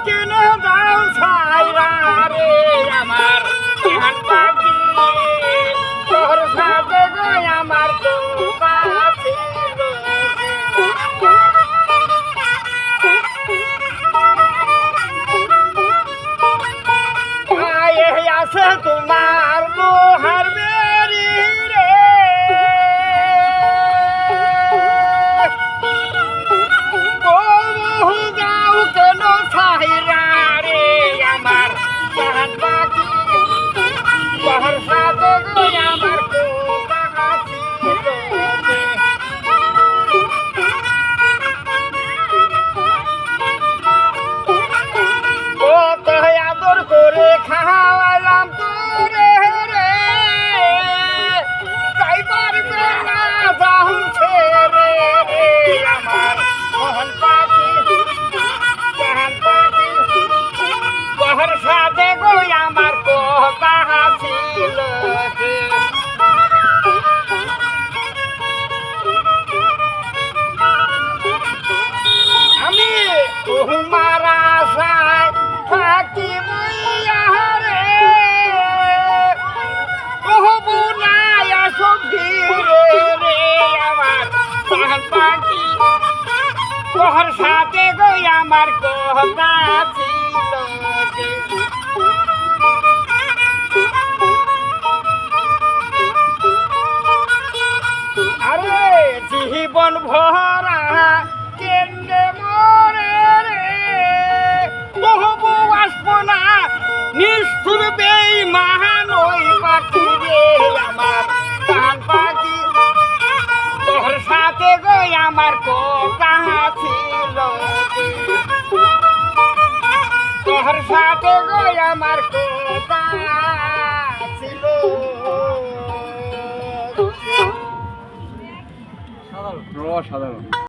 কেন যাও ছাইরা রে আমার জান পাখি তোর সাথে গো আমার কথা ছিল আয়ে আছে তোমার লোহার বেরি রে বহু যাও কেন ছাইরা রে আমার জান পাখি তোর সাথে গো আমার কথা ছিল কত আদর করে খাওয়ালাম তোরে রে তাই পারবে না যাচ্ছে রে আমার মোহন পাখি জান পাখি তোর সাথে গো আমার কথা ছিল যে আমি তোমার আশায় থাকি মইয়া রে কহবো না আসো ফিরে রে আমার জান পাখি তোর সাথে গো আমার কথা ছিল যে আরে জীবন ভরা কেন্দ্রে মরে রে কহবো আসবো না নিষ্ঠুর বেঈমান ওই পাখি রে আমার জান পাখি তোর সাথে গো আমার কথা ছিল যে তোর সাথে গো আমার কথা ছিল সাধারণ